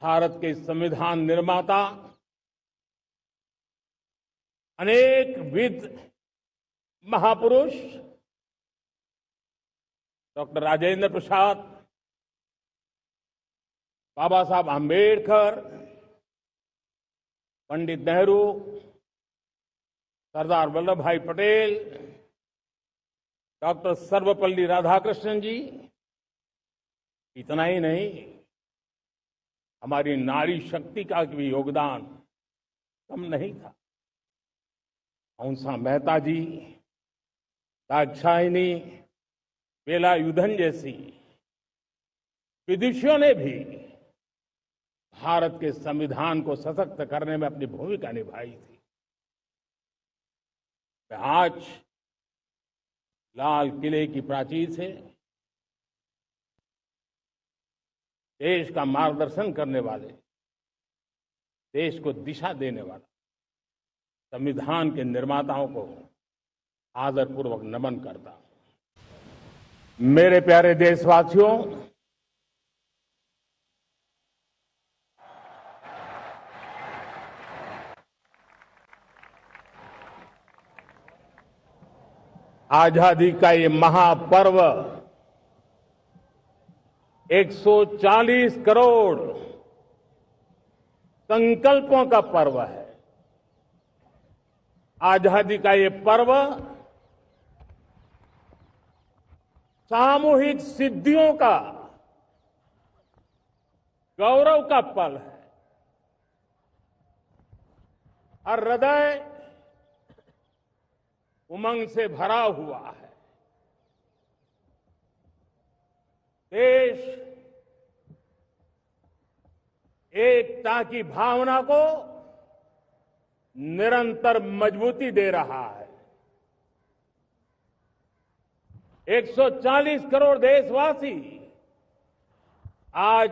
भारत के संविधान निर्माता, अनेक विद महापुरुष डॉक्टर राजेंद्र प्रसाद, बाबा साहब आम्बेडकर, पंडित नेहरू, सरदार वल्लभ भाई पटेल, डॉक्टर सर्वपल्ली राधाकृष्णन जी, इतना ही नहीं, हमारी नारी शक्ति का भी योगदान कम नहीं था। हंसा मेहता जी, दाक्षायणी, वेलायुधन जैसी विदुषियों ने भी भारत के संविधान को सशक्त करने में अपनी भूमिका निभाई थी। मैं आज लाल किले की प्राचीर से देश का मार्गदर्शन करने वाले, देश को दिशा देने वाला संविधान के निर्माताओं को आदरपूर्वक नमन करता हूं। मेरे प्यारे देशवासियों, आजादी का ये महापर्व 140 करोड़ संकल्पों का पर्व है। आजादी का ये पर्व सामूहिक सिद्धियों का गौरव का पल है। हर हृदय उमंग से भरा हुआ है। देश एकता की भावना को निरंतर मजबूती दे रहा है। 140 करोड़ देशवासी आज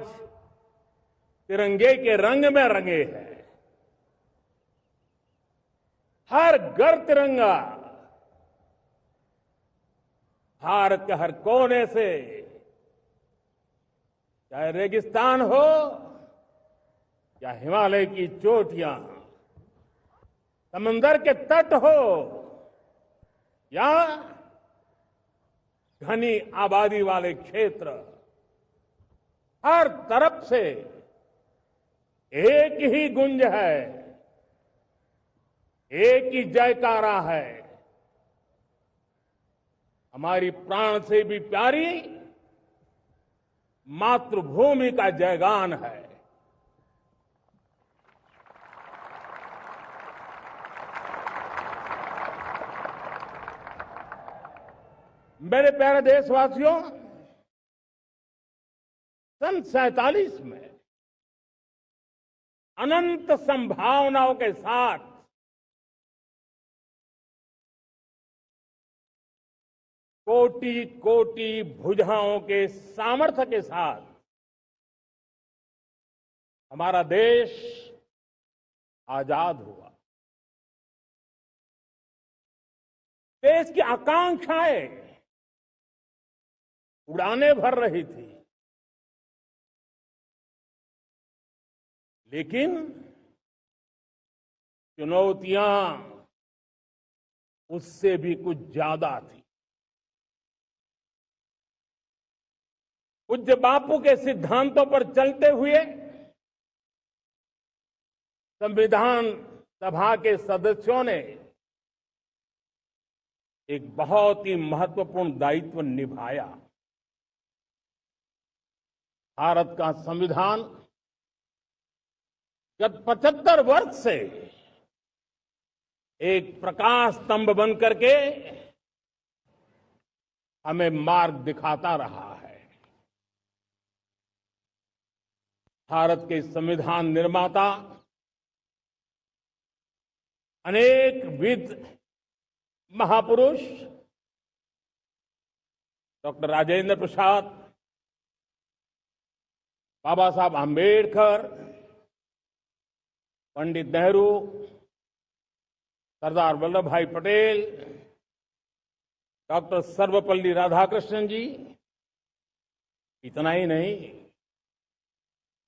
तिरंगे के रंग में रंगे हैं। हर घर तिरंगा, भारत के हर कोने से, चाहे रेगिस्तान हो या हिमालय की चोटियां, समंदर के तट हो या घनी आबादी वाले क्षेत्र, हर तरफ से एक ही गुंज है, एक ही जयकारा है। हमारी प्राण से भी प्यारी मातृभूमि का जयगान है। मेरे प्यारे देशवासियों, सन 47 में अनंत संभावनाओं के साथ कोटि कोटि भुजाओं के सामर्थ्य के साथ हमारा देश आजाद हुआ। देश की आकांक्षाएं उड़ाने भर रही थी, लेकिन चुनौतियां उससे भी कुछ ज्यादा थी। पूज्य बापू के सिद्धांतों पर चलते हुए संविधान सभा के सदस्यों ने एक बहुत ही महत्वपूर्ण दायित्व निभाया। भारत का संविधान गत 75 वर्ष से एक प्रकाश स्तंभ बन करके हमें मार्ग दिखाता रहा है। भारत के संविधान निर्माता, अनेक विद महापुरुष डॉक्टर राजेंद्र प्रसाद, बाबा साहब आम्बेडकर, पंडित नेहरू, सरदार वल्लभ भाई पटेल, डॉक्टर सर्वपल्ली राधाकृष्णन जी, इतना ही नहीं,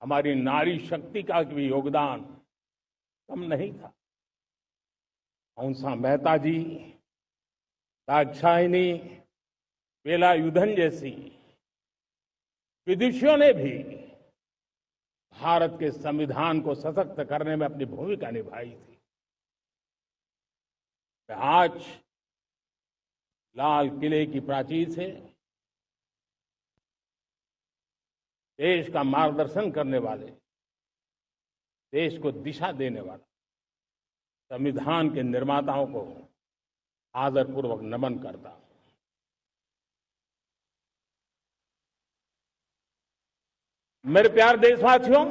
हमारी नारी शक्ति का भी योगदान कम नहीं था। हंसा मेहता जी, दाक्षायणी, वेलायुधन जैसी विदुषियों ने भी भारत के संविधान को सशक्त करने में अपनी भूमिका निभाई थी। मैं आज लाल किले की प्राचीर से देश का मार्गदर्शन करने वाले, देश को दिशा देने वाला संविधान के निर्माताओं को आदरपूर्वक नमन करता हूं। मेरे प्यारे देशवासियों,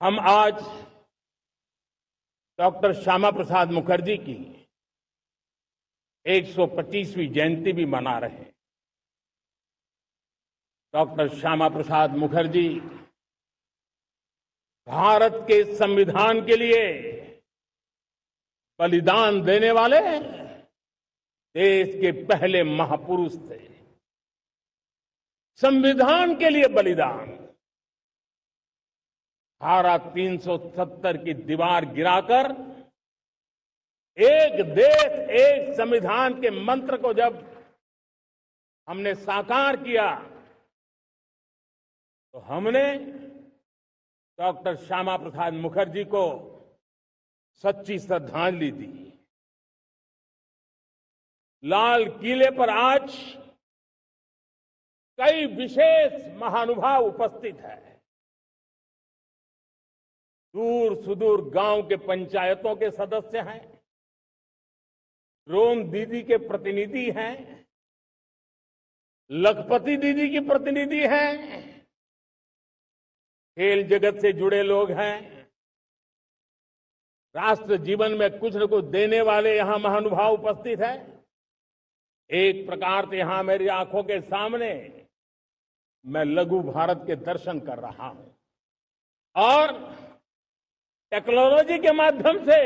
हम आज डॉक्टर श्यामा प्रसाद मुखर्जी की 125वीं जयंती भी मना रहे हैं। डॉक्टर श्यामा प्रसाद मुखर्जी भारत के संविधान के लिए बलिदान देने वाले देश के पहले महापुरुष थे। संविधान के लिए बलिदान, धारा 370 की दीवार गिराकर एक देश एक संविधान के मंत्र को जब हमने साकार किया तो हमने डॉक्टर श्यामा प्रसाद मुखर्जी को सच्ची श्रद्धांजलि दी। लाल किले पर आज कई विशेष महानुभाव उपस्थित हैं। दूर सुदूर गांव के पंचायतों के सदस्य हैं, ड्रोन दीदी के प्रतिनिधि हैं, लखपति दीदी की प्रतिनिधि हैं, खेल जगत से जुड़े लोग हैं, राष्ट्र जीवन में कुछ न कुछ देने वाले यहां महानुभाव उपस्थित हैं। एक प्रकार से यहां मेरी आंखों के सामने मैं लघु भारत के दर्शन कर रहा हूं और टेक्नोलॉजी के माध्यम से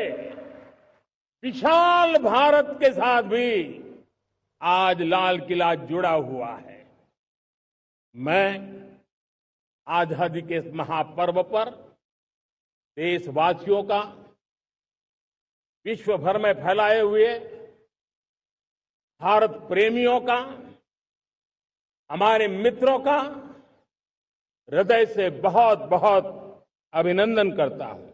विशाल भारत के साथ भी आज लाल किला जुड़ा हुआ है। मैं आजादी के इस महापर्व पर देशवासियों का, विश्व भर में फैलाए हुए भारत प्रेमियों का, हमारे मित्रों का हृदय से बहुत बहुत अभिनंदन करता हूं।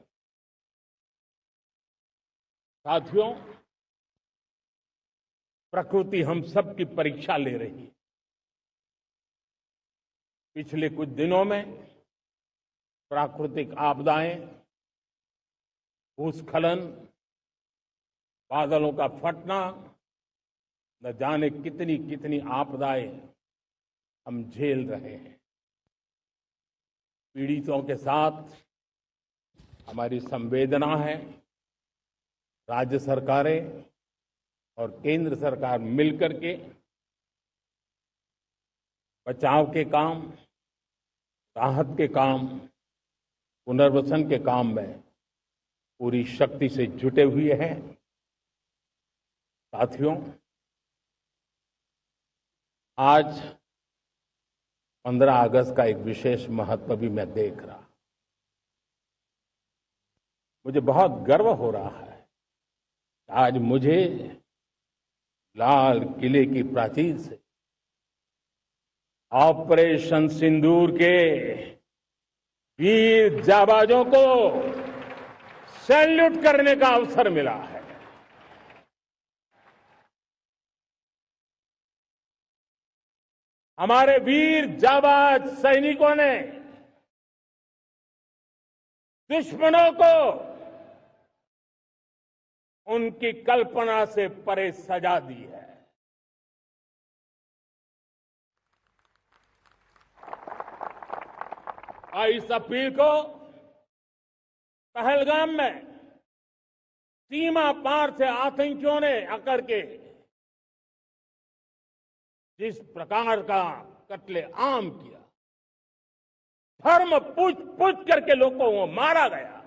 साथियों, प्रकृति हम सब की परीक्षा ले रही है। पिछले कुछ दिनों में प्राकृतिक आपदाएं, भूस्खलन, बादलों का फटना, न जाने कितनी कितनी आपदाएं हम झेल रहे हैं। पीड़ितों के साथ हमारी संवेदना है। राज्य सरकारें और केंद्र सरकार मिलकर के बचाव के काम, राहत के काम, पुनर्वसन के काम में पूरी शक्ति से जुटे हुए हैं। साथियों, आज 15 अगस्त का एक विशेष महत्व भी मैं देख रहा। मुझे बहुत गर्व हो रहा है। आज मुझे लाल किले की प्राचीर से ऑपरेशन सिंदूर के वीर जाबाजों को सैल्यूट करने का अवसर मिला है। हमारे वीर जाबाज सैनिकों ने दुश्मनों को उनकी कल्पना से परे सजा दी है। और इस अपील को पहलगाम में सीमा पार से आतंकियों ने आकर के जिस प्रकार का कत्ले आम किया, धर्म पूछ करके लोगों को मारा गया,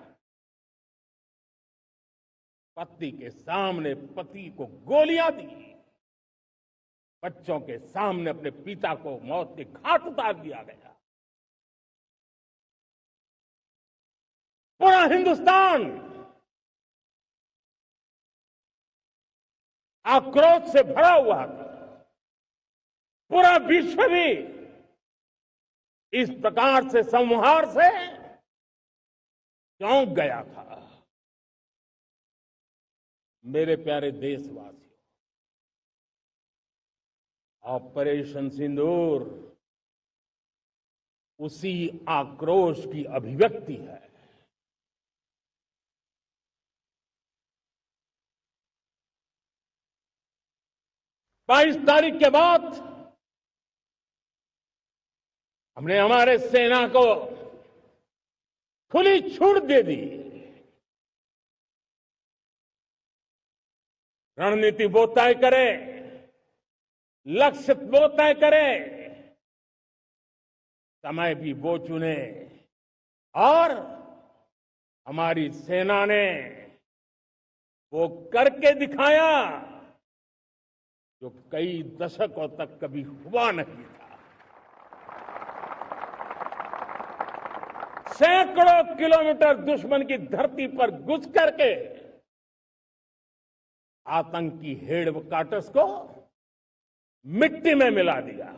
पति के सामने पति को गोलियां दी, बच्चों के सामने अपने पिता को मौत के घाट उतार दिया गया। पूरा हिंदुस्तान आक्रोश से भरा हुआ था। पूरा विश्व भी इस प्रकार से संहार से चौंक गया था। मेरे प्यारे देशवासियों, ऑपरेशन सिंदूर उसी आक्रोश की अभिव्यक्ति है। 22 तारीख के बाद हमने हमारे सेना को खुली छूट दे दी। रणनीति वो तय करे, लक्ष्य वो तय करे, समय भी वो चुने, और हमारी सेना ने वो करके दिखाया जो कई दशकों तक कभी हुआ नहीं था। सैकड़ों किलोमीटर दुश्मन की धरती पर घुस करके आतंकी हेडक्वार्टर्स को मिट्टी में मिला दिया।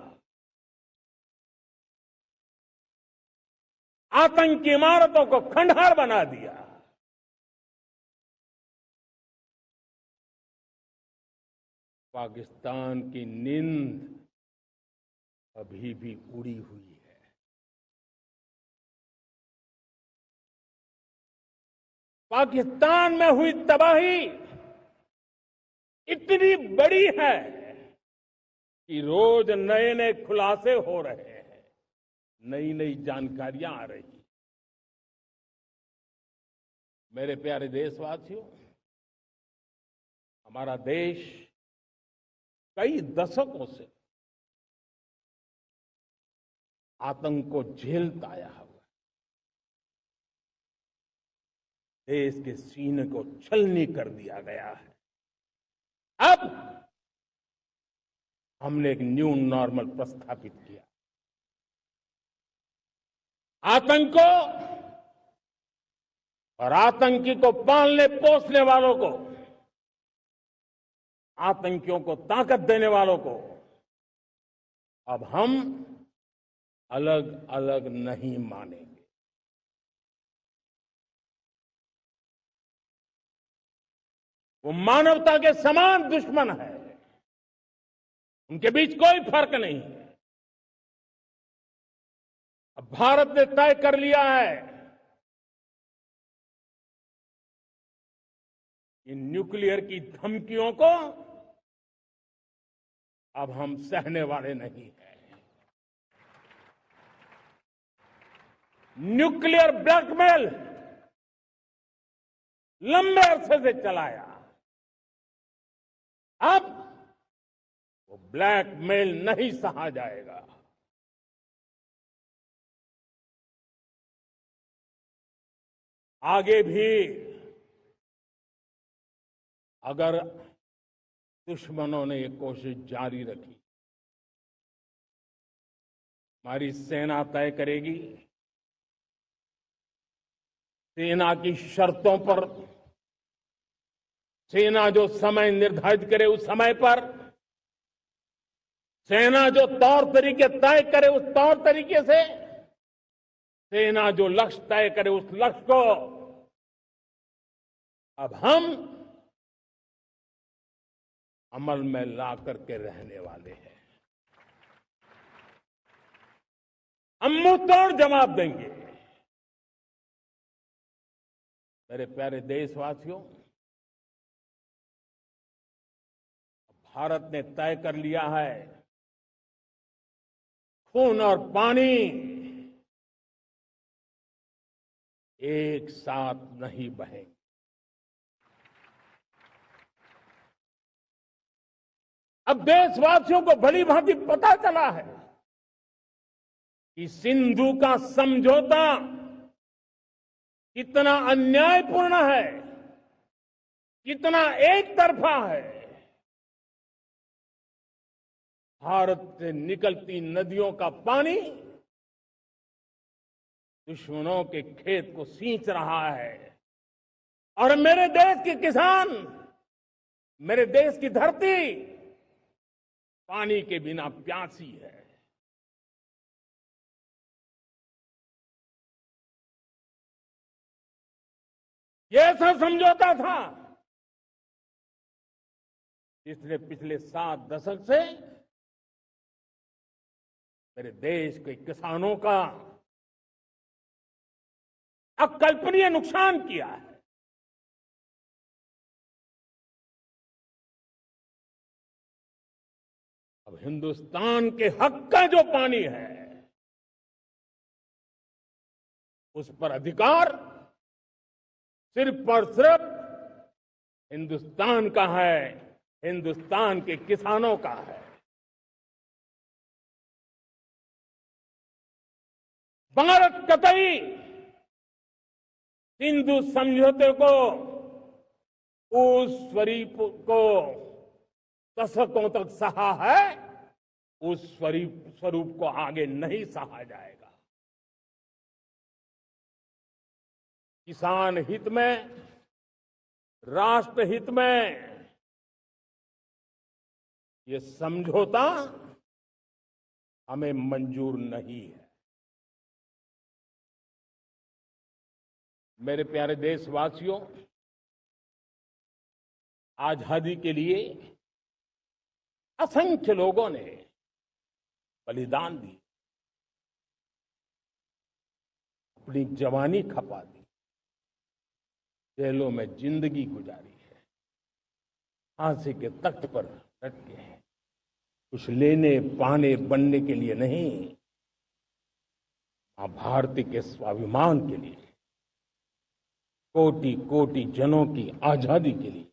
आतंकी इमारतों को खंडहर बना दिया। पाकिस्तान की नींद अभी भी उड़ी हुई है। पाकिस्तान में हुई तबाही इतनी बड़ी है कि रोज नए नए खुलासे हो रहे हैं, नई नई जानकारियां आ रही। मेरे प्यारे देशवासियों, हमारा देश कई दशकों से आतंक को झेलता आया हुआ है। देश के सीने को छलनी कर दिया गया है। अब हमने एक न्यू नॉर्मल प्रस्थापित किया। आतंक को और आतंकी को पालने पोसने वालों को, आतंकियों को ताकत देने वालों को अब हम अलग अलग नहीं मानेंगे। वो मानवता के समान दुश्मन है, उनके बीच कोई फर्क नहीं है। अब भारत ने तय कर लिया है कि न्यूक्लियर की धमकियों को अब हम सहने वाले नहीं हैं। न्यूक्लियर ब्लैकमेल लंबे अरसे से चलाया, अब वो ब्लैकमेल नहीं सहा जाएगा। आगे भी अगर दुश्मनों ने ये कोशिश जारी रखी, हमारी सेना तय करेगी, सेना की शर्तों पर, सेना जो समय निर्धारित करे उस समय पर, सेना जो तौर तरीके तय करे उस तौर तरीके से, सेना जो लक्ष्य तय करे उस लक्ष्य को अब हम अमल में ला करके रहने वाले हैं। हम मुंह तोड़ जवाब देंगे। मेरे प्यारे देशवासियों, भारत ने तय कर लिया है, खून और पानी एक साथ नहीं बहेंगे। अब देशवासियों को भली भांति पता चला है कि सिंधु का समझौता कितना अन्यायपूर्ण है, कितना एक तरफा है। भारत से निकलती नदियों का पानी दुश्मनों के खेत को सींच रहा है और मेरे देश के किसान, मेरे देश की धरती पानी के बिना प्यासी है। ये ऐसा समझौता था जिसने पिछले 7 दशक से मेरे देश के किसानों का अकल्पनीय नुकसान किया है। अब हिंदुस्तान के हक का जो पानी है उस पर अधिकार सिर्फ और सिर्फ हिंदुस्तान का है, हिंदुस्तान के किसानों का है। भारत कतई सिंधु समझौते को उस स्वरूप को दशकों तक सहा है, उस स्वरूप को आगे नहीं सहा जाएगा। किसान हित में, राष्ट्र हित में ये समझौता हमें मंजूर नहीं है। मेरे प्यारे देशवासियों, आजादी के लिए असंख्य लोगों ने बलिदान दी, अपनी जवानी खपा दी, जेलों में जिंदगी गुजारी है, फांसी के तख्त पर लटके हैं, कुछ लेने पाने बनने के लिए नहीं, मां भारती के स्वाभिमान के लिए, कोटि कोटि जनों की आजादी के लिए,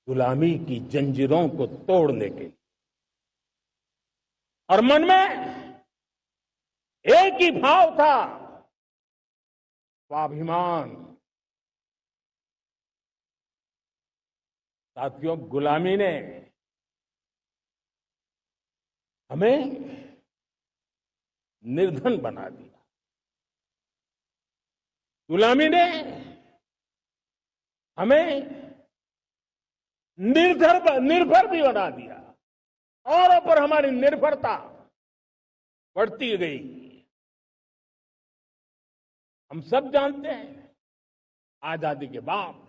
गुलामी की जंजीरों को तोड़ने के लिए। और मन में एक ही भाव था, स्वाभिमान। साथियों, गुलामी ने हमें निर्धन बना दिया, गुलामी ने हमें निर्भर भी बना दिया, औरों पर हमारी निर्भरता बढ़ती गई। हम सब जानते हैं, आजादी के बाद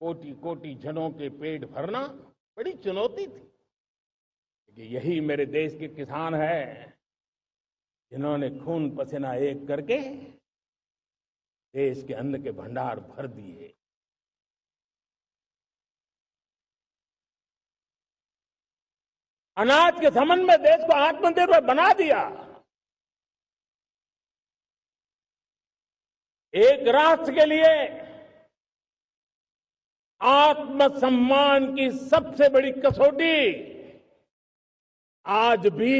कोटि कोटि जनों के पेट भरना बड़ी चुनौती थी। कि यही मेरे देश के किसान हैं जिन्होंने खून पसीना एक करके देश के अन्न के भंडार भर दिए। अनाज के संबंध में देश को आत्मनिर्भर बना दिया। एक राष्ट्र के लिए आत्मसम्मान की सबसे बड़ी कसौटी आज भी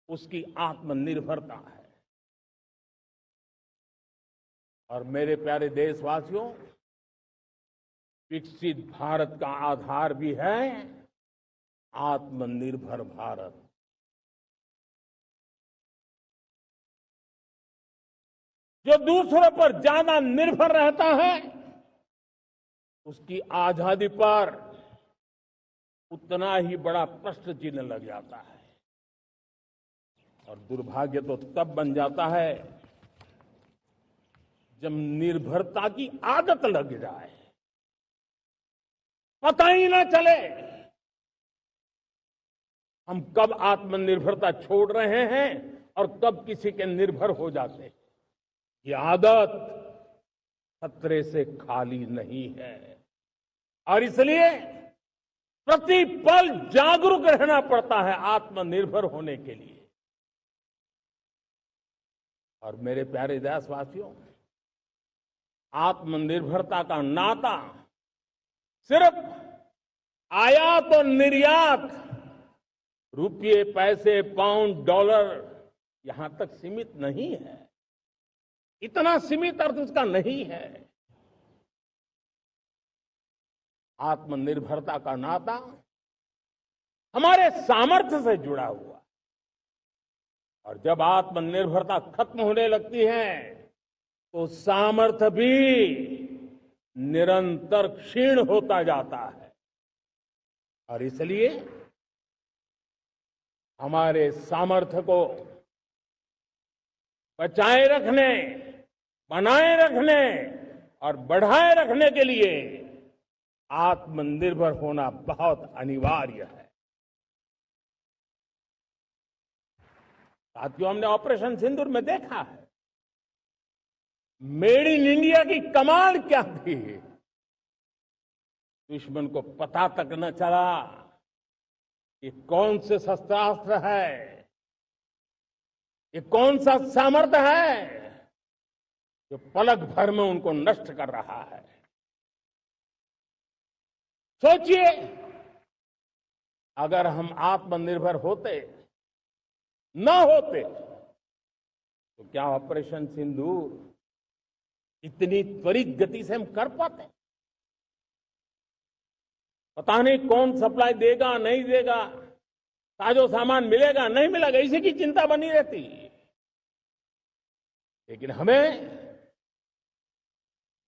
उसकी आत्मनिर्भरता है। और मेरे प्यारे देशवासियों, विकसित भारत का आधार भी है आत्मनिर्भर भारत। जो दूसरों पर ज्यादा निर्भर रहता है उसकी आजादी पर उतना ही बड़ा प्रश्न चिन्ह लग जाता है। और दुर्भाग्य तो तब बन जाता है जब निर्भरता की आदत लग जाए, पता ही ना चले हम कब आत्मनिर्भरता छोड़ रहे हैं और कब किसी के निर्भर हो जाते हैं। ये आदत खतरे से खाली नहीं है और इसलिए प्रति पल जागरूक रहना पड़ता है आत्मनिर्भर होने के लिए। और मेरे प्यारे देशवासियों, आत्मनिर्भरता का नाता सिर्फ आयात और निर्यात, रुपये, पैसे, पाउंड, डॉलर यहां तक सीमित नहीं है। इतना सीमित अर्थ उसका नहीं है। आत्मनिर्भरता का नाता हमारे सामर्थ्य से जुड़ा हुआ। और जब आत्मनिर्भरता खत्म होने लगती है तो सामर्थ्य भी निरंतर क्षीण होता जाता है। और इसलिए हमारे सामर्थ्य को बचाए रखने, बनाए रखने और बढ़ाए रखने के लिए आत्मनिर्भर होना बहुत अनिवार्य है। साथियों, हमने ऑपरेशन सिंदूर में देखा है मेड इन इंडिया की कमाल क्या थी। दुश्मन को पता तक न चला कि कौन से शस्त्रास्त्र है, ये कौन सा सामर्थ्य है जो पलक भर में उनको नष्ट कर रहा है। सोचिए, अगर हम आत्मनिर्भर होते न होते तो क्या ऑपरेशन सिंदूर इतनी त्वरित गति से हम कर पाते? पता नहीं कौन सप्लाई देगा नहीं देगा, साजो सामान मिलेगा नहीं मिलेगा, इसी की चिंता बनी रहती। लेकिन हमें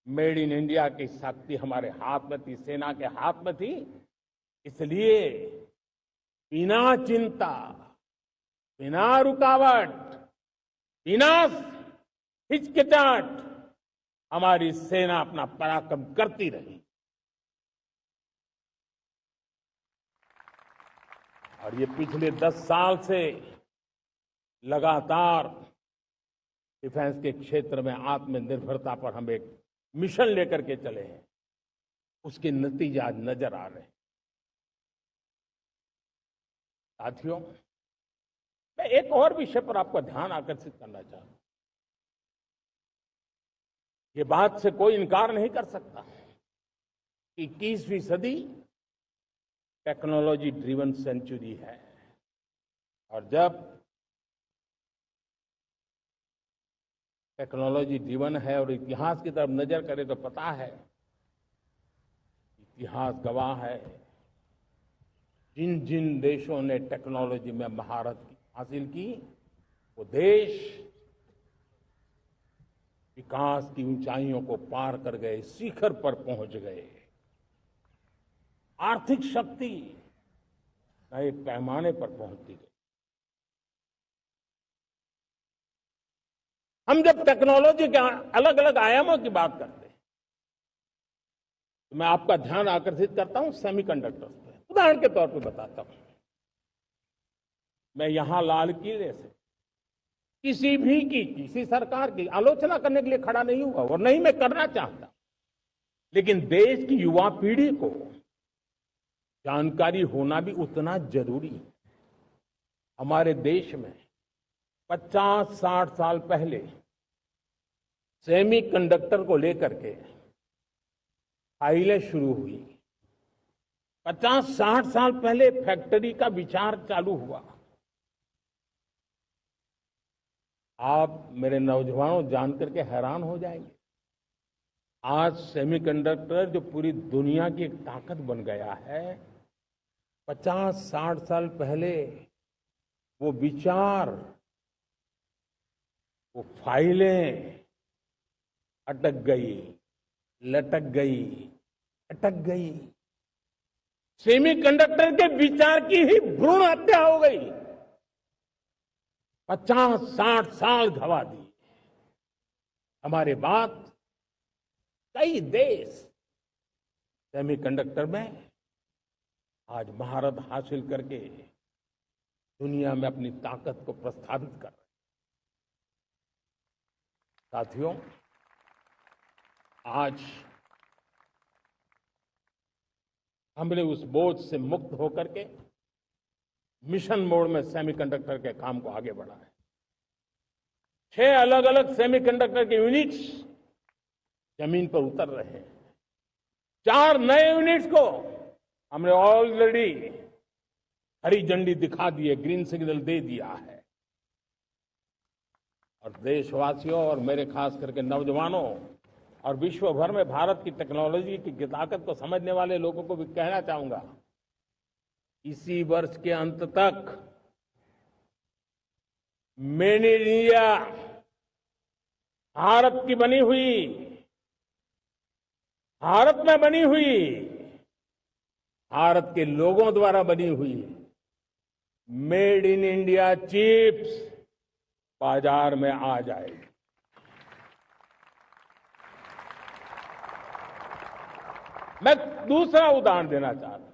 मेड इन इंडिया की शक्ति हमारे हाथ में थी, सेना के हाथ में थी। इसलिए बिना चिंता, बिना रुकावट, बिना हिचकिचाहट हमारी सेना अपना पराक्रम करती रही। और ये पिछले 10 साल से लगातार डिफेंस के क्षेत्र में आत्मनिर्भरता पर हम एक मिशन लेकर के चले हैं, उसके नतीजे आज नजर आ रहे हैं। साथियों, मैं एक और विषय पर आपका ध्यान आकर्षित करना चाहता हूं। ये बात से कोई इनकार नहीं कर सकता कि 21वीं सदी टेक्नोलॉजी ड्रिवन सेंचुरी है। और जब टेक्नोलॉजी ड्रिवन है और इतिहास की तरफ नजर करें तो पता है, इतिहास गवाह है, जिन जिन देशों ने टेक्नोलॉजी में महारत हासिल की वो देश विकास की ऊंचाइयों को पार कर गए, शिखर पर पहुंच गए। आर्थिक शक्ति नए पैमाने पर पहुंचती गई। हम जब टेक्नोलॉजी के अलग अलग आयामों की बात करते हैं तो मैं आपका ध्यान आकर्षित करता हूं सेमीकंडक्टर्स पे। उदाहरण के तौर पे बताता हूं, मैं यहां लाल किले से किसी सरकार की आलोचना करने के लिए खड़ा नहीं हुआ और नहीं मैं करना चाहता, लेकिन देश की युवा पीढ़ी को जानकारी होना भी उतना जरूरी है। हमारे देश में 50-60 साल पहले सेमीकंडक्टर को लेकर के फाइलें शुरू हुई। 50-60 साल पहले फैक्ट्री का विचार चालू हुआ। आप मेरे नौजवानों जानकर के हैरान हो जाएंगे, आज सेमीकंडक्टर जो पूरी दुनिया की एक ताकत बन गया है, 50-60 साल पहले वो विचार, वो फाइलें अटक गई, लटक गई, अटक गई। सेमीकंडक्टर के विचार की ही भ्रूण हत्या हो गई। 50-60 साल गवा दी। हमारे बाद कई देश सेमीकंडक्टर में आज महारत हासिल करके दुनिया में अपनी ताकत को प्रस्थापित कर रहे हैं। साथियों, आज हमने उस बोझ से मुक्त होकर के मिशन मोड में सेमीकंडक्टर के काम को आगे बढ़ाया है। 6 अलग अलग सेमीकंडक्टर के यूनिट्स जमीन पर उतर रहे हैं। 4 नए यूनिट्स को हमने ऑलरेडी हरी झंडी दिखा दी है, ग्रीन सिग्नल दे दिया है। और देशवासियों और मेरे खास करके नौजवानों और विश्व भर में भारत की टेक्नोलॉजी की ताकत को समझने वाले लोगों को भी कहना चाहूंगा, इसी वर्ष के अंत तक मेड इन इंडिया, भारत की बनी हुई, भारत में बनी हुई, भारत के लोगों द्वारा बनी हुई मेड इन इंडिया चिप्स बाजार में आ जाएगी। मैं दूसरा उदाहरण देना चाहता हूं।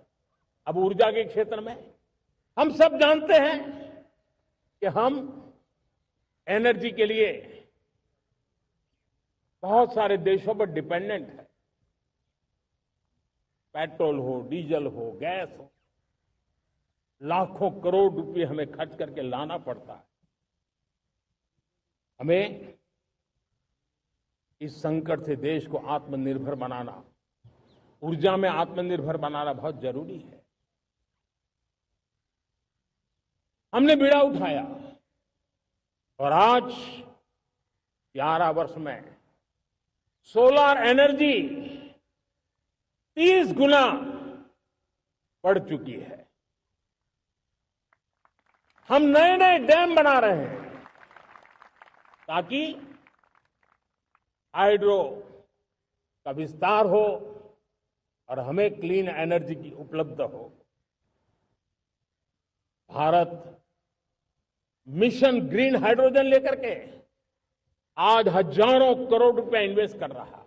अब ऊर्जा के क्षेत्र में हम सब जानते हैं कि हम एनर्जी के लिए बहुत सारे देशों पर डिपेंडेंट है। पेट्रोल हो, डीजल हो, गैस हो, लाखों करोड़ रुपए हमें खर्च करके लाना पड़ता है। हमें इस संकट से देश को आत्मनिर्भर बनाना, ऊर्जा में आत्मनिर्भर बनाना बहुत जरूरी है। हमने बीड़ा उठाया और आज 11 वर्ष में सोलर एनर्जी 30 गुना बढ़ चुकी है। हम नए नए डैम बना रहे हैं ताकि हाइड्रो का विस्तार हो और हमें क्लीन एनर्जी की उपलब्ध हो। भारत मिशन ग्रीन हाइड्रोजन लेकर के आज हजारों करोड़ रुपए इन्वेस्ट कर रहा है।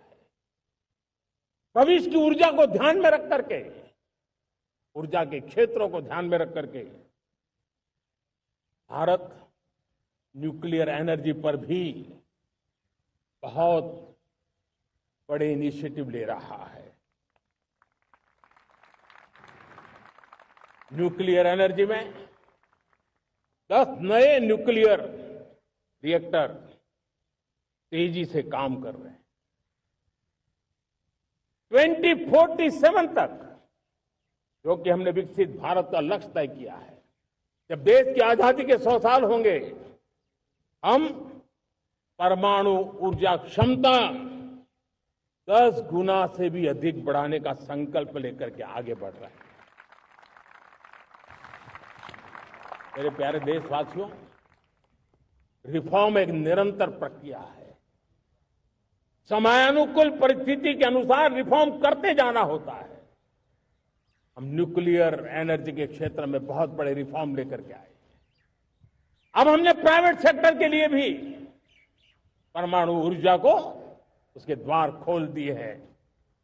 भविष्य की ऊर्जा को ध्यान में रख करके, ऊर्जा के क्षेत्रों को ध्यान में रख करके भारत न्यूक्लियर एनर्जी पर भी बहुत बड़े इनिशिएटिव ले रहा है। न्यूक्लियर एनर्जी में 10 नए न्यूक्लियर रिएक्टर तेजी से काम कर रहे हैं। 2047 तक, जो कि हमने विकसित भारत का लक्ष्य तय किया है, जब देश की आजादी के 100 साल होंगे, हम परमाणु ऊर्जा क्षमता 10 गुना से भी अधिक बढ़ाने का संकल्प लेकर के आगे बढ़ रहे हैं। मेरे प्यारे देशवासियों, रिफॉर्म एक निरंतर प्रक्रिया है। समयानुकूल परिस्थिति के अनुसार रिफॉर्म करते जाना होता है। हम न्यूक्लियर एनर्जी के क्षेत्र में बहुत बड़े रिफॉर्म लेकर के आए। अब हमने प्राइवेट सेक्टर के लिए भी परमाणु ऊर्जा को उसके द्वार खोल दिए हैं।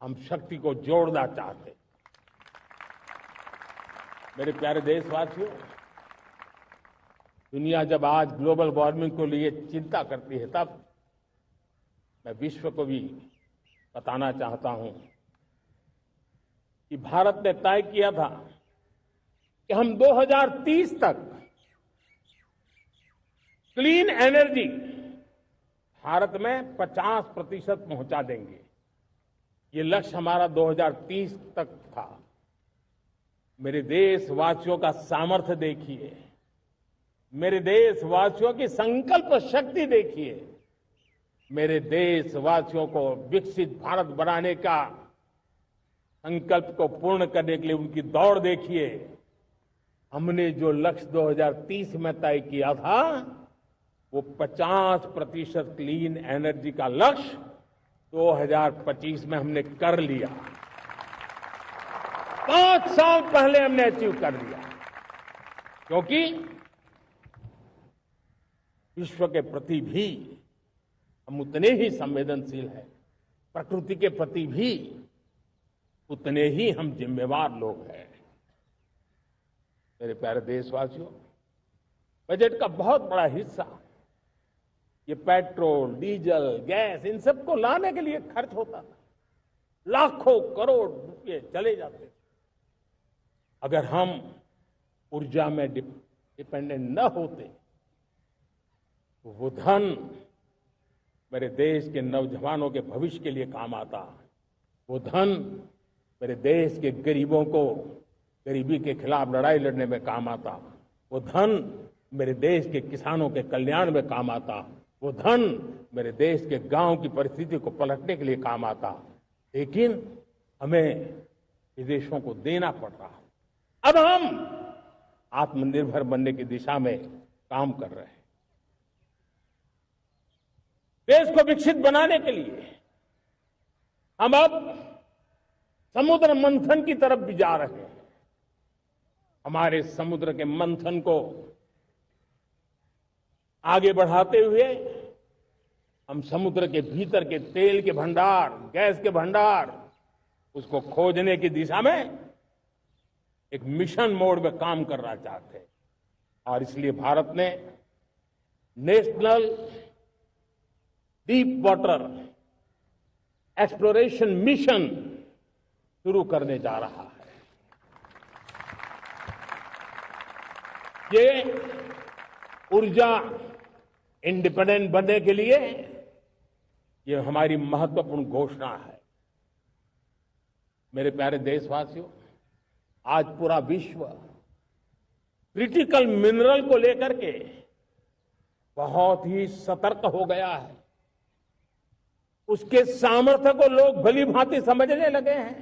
हम शक्ति को जोड़ना चाहते। मेरे प्यारे देशवासियों, दुनिया जब आज ग्लोबल वार्मिंग को लिए चिंता करती है, तब मैं विश्व को भी बताना चाहता हूं कि भारत ने तय किया था कि हम 2030 तक क्लीन एनर्जी भारत में 50% पहुंचा देंगे। ये लक्ष्य हमारा 2030 तक था। मेरे देशवासियों का सामर्थ्य देखिए, मेरे देशवासियों की संकल्प शक्ति देखिए, मेरे देशवासियों को विकसित भारत बनाने का संकल्प को पूर्ण करने के लिए उनकी दौड़ देखिए। हमने जो लक्ष्य 2030 में तय किया था, वो 50% क्लीन एनर्जी का लक्ष्य 2025 में हमने कर लिया। 5 साल पहले हमने अचीव कर लिया, क्योंकि विश्व के प्रति भी हम उतने ही संवेदनशील हैं, प्रकृति के प्रति भी उतने ही हम जिम्मेवार लोग हैं। मेरे प्यारे देशवासियों, बजट का बहुत बड़ा हिस्सा ये पेट्रोल, डीजल, गैस, इन सबको लाने के लिए खर्च होता था। लाखों करोड़ रुपए चले जाते थे। अगर हम ऊर्जा में डिपेंडेंट न होते तो वो धन मेरे देश के नौजवानों के भविष्य के लिए काम आता। वो धन मेरे देश के गरीबों को गरीबी के खिलाफ लड़ाई लड़ने में काम आता। वो धन मेरे देश के किसानों के कल्याण में काम आता। वो धन मेरे देश के गांव की परिस्थिति को पलटने के लिए काम आता। लेकिन हमें विदेशों को देना पड़ रहा। अब हम आत्मनिर्भर बनने की दिशा में काम कर रहे हैं। देश को विकसित बनाने के लिए हम अब समुद्र मंथन की तरफ भी जा रहे हैं। हमारे समुद्र के मंथन को आगे बढ़ाते हुए हम समुद्र के भीतर के तेल के भंडार, गैस के भंडार, उसको खोजने की दिशा में एक मिशन मोड में काम करना चाहते हैं। और इसलिए भारत ने national deep water exploration mission शुरू करने जा रहा है। ये ऊर्जा इंडिपेंडेंट बनने के लिए ये हमारी महत्वपूर्ण घोषणा है। मेरे प्यारे देशवासियों, आज पूरा विश्व क्रिटिकल मिनरल को लेकर के बहुत ही सतर्क हो गया है। उसके सामर्थ्य को लोग भली भांति समझने लगे हैं।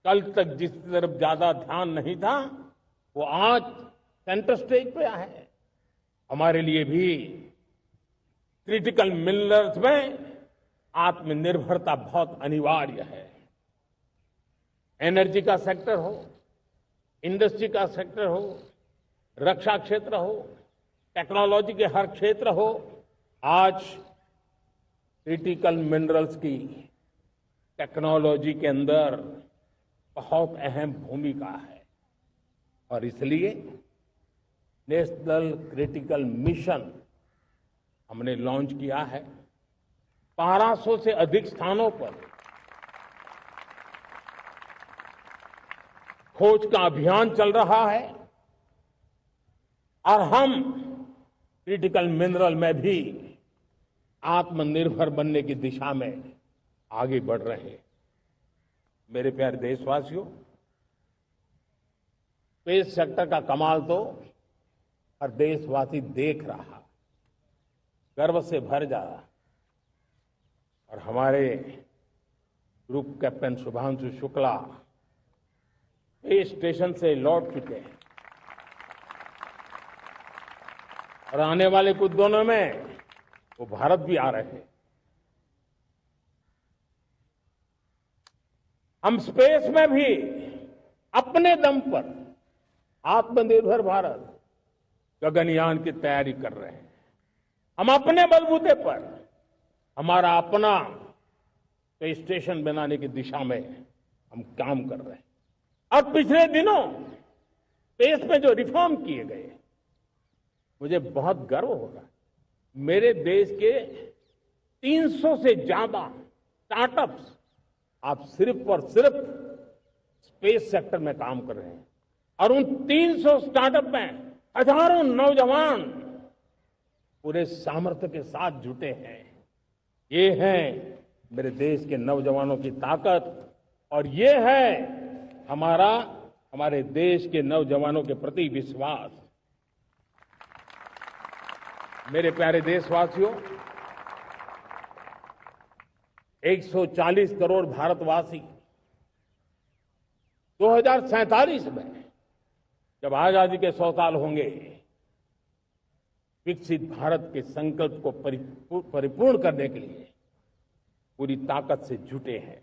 कल तक जिस तरफ ज्यादा ध्यान नहीं था, वो आज सेंटर स्टेज पे है। हमारे लिए भी क्रिटिकल मिनरल्स में आत्मनिर्भरता बहुत अनिवार्य है। एनर्जी का सेक्टर हो, इंडस्ट्री का सेक्टर हो, रक्षा क्षेत्र हो, टेक्नोलॉजी के हर क्षेत्र हो, आज क्रिटिकल मिनरल्स की टेक्नोलॉजी के अंदर बहुत अहम भूमिका है। और इसलिए नेशनल क्रिटिकल मिशन हमने लॉन्च किया है। 1200 से अधिक स्थानों पर खोज का अभियान चल रहा है और हम क्रिटिकल मिनरल में भी आत्मनिर्भर बनने की दिशा में आगे बढ़ रहे हैं। मेरे प्यारे देशवासियों, स्पेस सेक्टर का कमाल तो हर देशवासी देख रहा, गर्व से भर जा रहा। और हमारे group captain Shubhanshu Shukla space station से लौट चुके हैं और आने वाले कुछ दिनों में वो भारत भी आ रहे हैं। हम स्पेस में भी अपने दम पर आत्मनिर्भर भारत गगनयान की तैयारी कर रहे हैं। हम अपने बलबूते पर हमारा अपना स्पेस स्टेशन बनाने की दिशा में हम काम कर रहे हैं। और पिछले दिनों स्पेस में जो रिफॉर्म किए गए, मुझे बहुत गर्व हो रहा है। मेरे देश के 300 से ज्यादा स्टार्टअप्स आप सिर्फ और सिर्फ स्पेस सेक्टर में काम कर रहे हैं। और उन 300 स्टार्टअप में हजारों नौजवान पूरे सामर्थ्य के साथ जुटे हैं। ये है मेरे देश के नौजवानों की ताकत और ये है हमारे देश के नौजवानों के प्रति विश्वास। मेरे प्यारे देशवासियों, 140 करोड़ भारतवासी 2047 में जब आजादी के 100 साल होंगे, विकसित भारत के संकल्प को परिपूर्ण करने के लिए पूरी ताकत से जुटे हैं।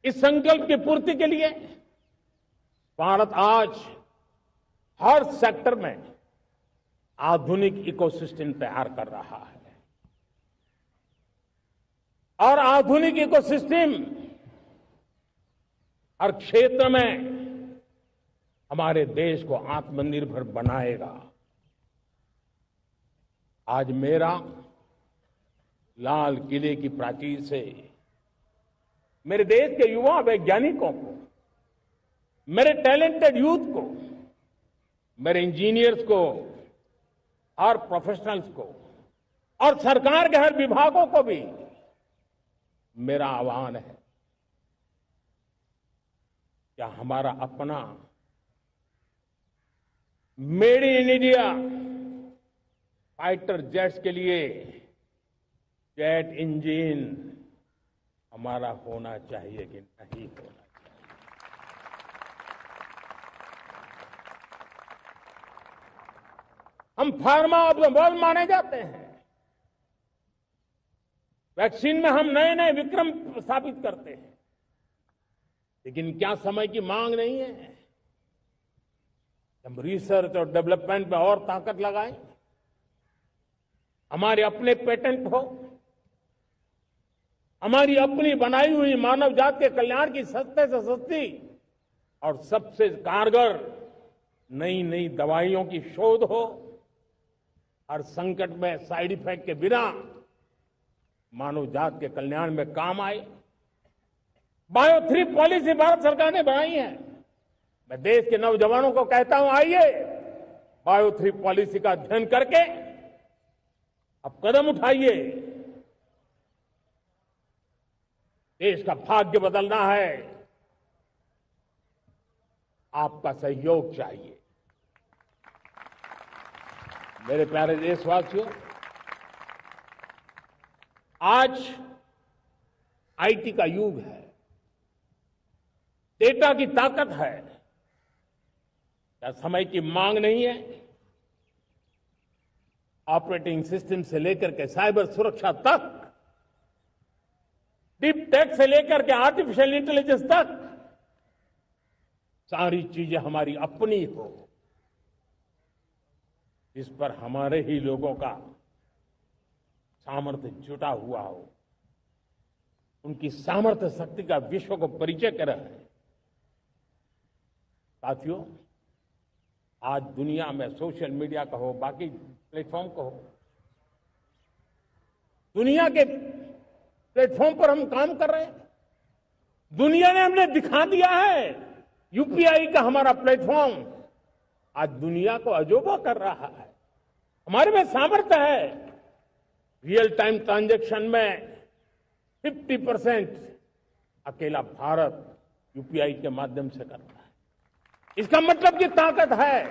इस संकल्प की पूर्ति के लिए भारत आज हर सेक्टर में आधुनिक इकोसिस्टम तैयार कर रहा है। और आधुनिक इकोसिस्टम हर क्षेत्र में हमारे देश को आत्मनिर्भर बनाएगा। आज मेरा लाल किले की प्राचीर से मेरे देश के युवा वैज्ञानिकों को, मेरे टैलेंटेड यूथ को, मेरे इंजीनियर्स को और प्रोफेशनल्स को और सरकार के हर विभागों को भी मेरा आह्वान है, क्या हमारा अपना made in India fighter jets के लिए जेट इंजन हमारा होना चाहिए कि नहीं होना चाहिए। हम फार्मा ऑफ द वर्ल्ड माने जाते हैं। वैक्सीन में हम नए नए विक्रम स्थापित करते हैं, लेकिन क्या समय की मांग नहीं है? हम रिसर्च और डेवलपमेंट में और ताकत लगाएं, हमारे अपने पेटेंट हो, हमारी अपनी बनाई हुई मानव जात के कल्याण की सस्ते से सस्ती और सबसे कारगर नई नई दवाइयों की शोध हो, हर संकट में साइड इफेक्ट के बिना मानव जात के कल्याण में काम आए। बायो 3 पॉलिसी भारत सरकार ने बनाई है। मैं देश के नौजवानों को कहता हूं, आइए बायो 3 पॉलिसी का अध्ययन करके अब कदम उठाइए। देश का भाग्य बदलना है, आपका सहयोग चाहिए। मेरे प्यारे देशवासियों, आज आईटी का युग है, डेटा की ताकत है। क्या समय की मांग नहीं है? ऑपरेटिंग सिस्टम से लेकर के साइबर सुरक्षा तक, डीप टेक से लेकर के आर्टिफिशियल इंटेलिजेंस तक, सारी चीजें हमारी अपनी हो, इस पर हमारे ही लोगों का सामर्थ्य जुटा हुआ हो, उनकी सामर्थ्य शक्ति का विश्व को परिचय कराए। साथियों, आज दुनिया में सोशल मीडिया कहो, बाकी प्लेटफॉर्म कहो, दुनिया के प्लेटफॉर्म पर हम काम कर रहे हैं। दुनिया ने हमने दिखा दिया है, यूपीआई का हमारा प्लेटफॉर्म आज दुनिया को अजूबा कर रहा है। हमारे में सामर्थ्य है। रियल टाइम ट्रांजैक्शन में 50% अकेला भारत यूपीआई के माध्यम से करता है। इसका मतलब की ताकत है।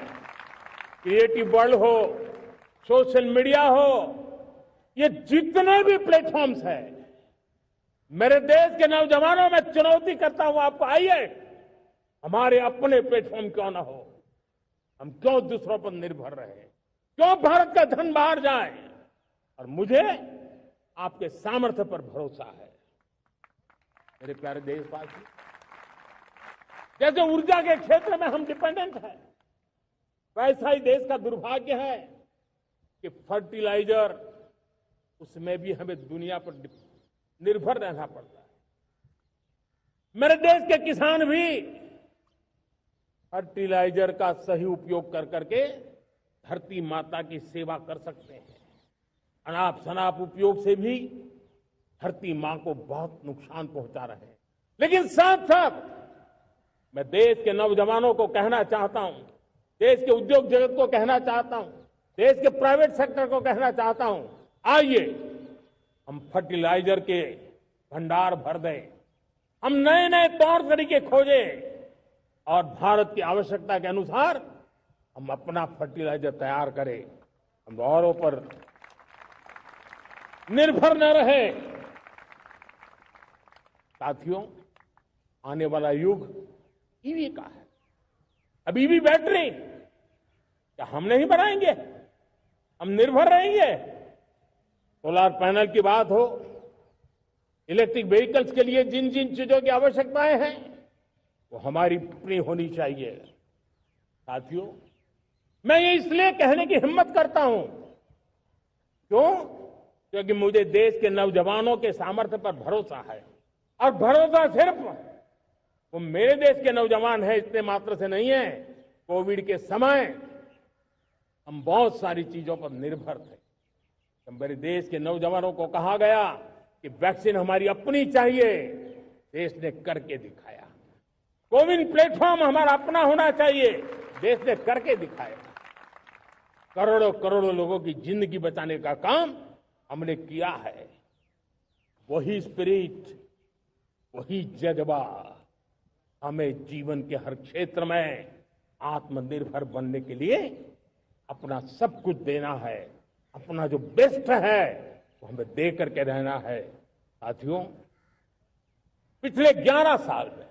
क्रिएटिव वर्ल्ड हो, सोशल मीडिया हो, ये जितने भी प्लेटफॉर्म्स हैं, मेरे देश के नौजवानों में चुनौती करता हूं आपको, आइए हमारे अपने प्लेटफॉर्म क्यों ना हो, हम क्यों दूसरों पर निर्भर रहे, क्यों भारत का धन बाहर जाए। और मुझे आपके सामर्थ्य पर भरोसा है। मेरे प्यारे देशवासी, जैसे ऊर्जा के क्षेत्र में हम डिपेंडेंट हैं, वैसा ही देश का दुर्भाग्य है कि फर्टिलाइजर, उसमें भी हमें दुनिया पर निर्भर रहना पड़ता है। मेरे देश के किसान भी फर्टिलाइजर का सही उपयोग कर करके धरती माता की सेवा कर सकते हैं। अनाप शनाप उपयोग से भी धरती मां को बहुत नुकसान पहुंचा रहे हैं। लेकिन साथ साथ मैं देश के नौजवानों को कहना चाहता हूं, देश के उद्योग जगत को कहना चाहता हूं, देश के प्राइवेट सेक्टर को कहना चाहता हूं, आइए हम फर्टिलाइजर के भंडार भर दें, हम नए नए तौर तरीके खोजें और भारत की आवश्यकता के अनुसार हम अपना फर्टिलाइजर तैयार करें। हम औरों पर निर्भर न रहे। साथियों, आने वाला युग ईवी का है। अब ईवी बैटरी क्या हम नहीं बनाएंगे? हम निर्भर रहेंगे? सोलर पैनल की बात हो, इलेक्ट्रिक व्हीकल्स के लिए जिन जिन चीजों की आवश्यकताएं हैं, वो हमारी अपनी होनी चाहिए। साथियों, मैं ये इसलिए कहने की हिम्मत करता हूं, क्यों? क्योंकि मुझे देश के नौजवानों के सामर्थ्य पर भरोसा है। और भरोसा सिर्फ वो मेरे देश के नौजवान हैं इतने मात्र से नहीं है। कोविड के समय हम बहुत सारी चीजों पर निर्भर थे। तो मेरे देश के नौजवानों को कहा गया कि वैक्सीन हमारी अपनी चाहिए, देश ने करके दिखाया। कोविन प्लेटफॉर्म हमारा अपना होना चाहिए, देश ने करके दिखाया। करोड़ों करोड़ों लोगों की जिंदगी बचाने का काम हमने किया है। वही स्पिरिट, वही जज्बा हमें जीवन के हर क्षेत्र में आत्मनिर्भर बनने के लिए अपना सब कुछ देना है। अपना जो बेस्ट है वो हमें दे करके रहना है। साथियों, पिछले 11 साल में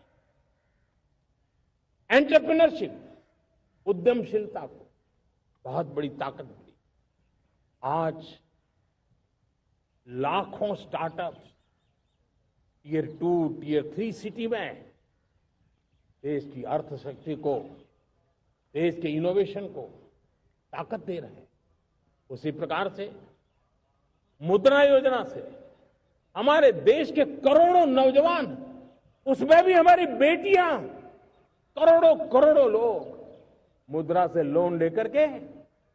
एंटरप्रेन्योरशिप, उद्यमशीलता को बहुत बड़ी ताकत मिली। आज लाखों स्टार्टअप्स टियर 2, टियर 3 सिटी में देश की अर्थशक्ति को, देश के इनोवेशन को ताकत दे रहे हैं। उसी प्रकार से मुद्रा योजना से हमारे देश के करोड़ों नौजवान, उसमें भी हमारी बेटियां, करोड़ों करोड़ों लोग मुद्रा से लोन लेकर के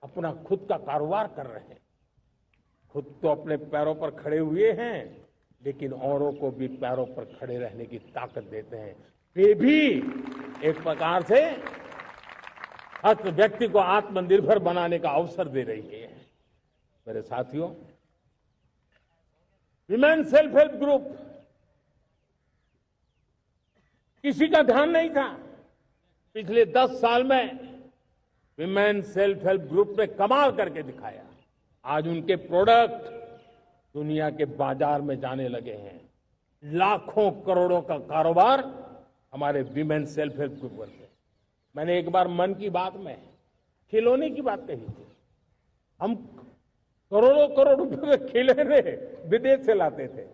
अपना खुद का कारोबार कर रहे हैं। खुद तो अपने पैरों पर खड़े हुए हैं, लेकिन औरों को भी पैरों पर खड़े रहने की ताकत देते हैं। वे भी एक प्रकार से हर व्यक्ति को आत्मनिर्भर बनाने का अवसर दे रही है। मेरे साथियों, विमेन सेल्फ हेल्प ग्रुप किसी का ध्यान नहीं था। पिछले 10 साल में विमेन सेल्फ हेल्प ग्रुप ने कमाल करके दिखाया। आज उनके प्रोडक्ट दुनिया के बाजार में जाने लगे हैं। लाखों करोड़ों का कारोबार हमारे विमेन सेल्फ हेल्प ग्रुप करते हैं। मैंने एक बार मन की बात में खिलौने की बात कही थी। हम करोड़ों करोड़ रुपए में खिलौने विदेश से लाते थे।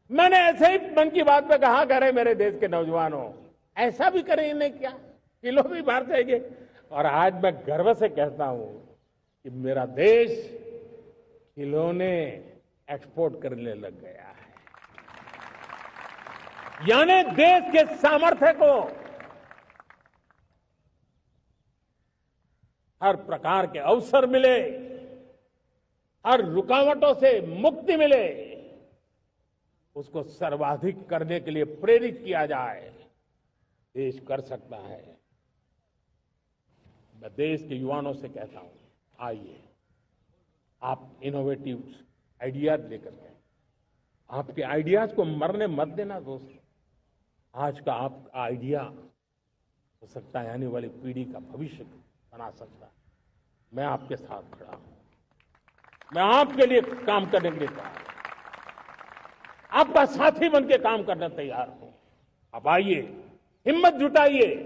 मैंने ऐसे ही मन की बात में कहा, करे मेरे देश के नौजवानों, ऐसा भी करें इन्हें क्या, किलो भी बाहर जाएंगे। और आज मैं गर्व से कहता हूं कि मेरा देश खिलौने एक्सपोर्ट करने लग गया है। यानी देश के सामर्थ्य को हर प्रकार के अवसर मिले, हर रुकावटों से मुक्ति मिले, उसको सर्वाधिक करने के लिए प्रेरित किया जाए। देश कर सकता है। मैं देश के युवाओं से कहता हूं, आइए आप इनोवेटिव आइडियाज लेकर के, आपके आइडियाज को मरने मत देना दोस्त। आज का आपका आइडिया हो सकता है आने वाली पीढ़ी का भविष्य बना सकता है। मैं आपके साथ खड़ा हूं, मैं आपके लिए काम करने के लिए तैयार हूं, आपका साथी बन के काम करने तैयार हूं। आप आइए, हिम्मत जुटाइए।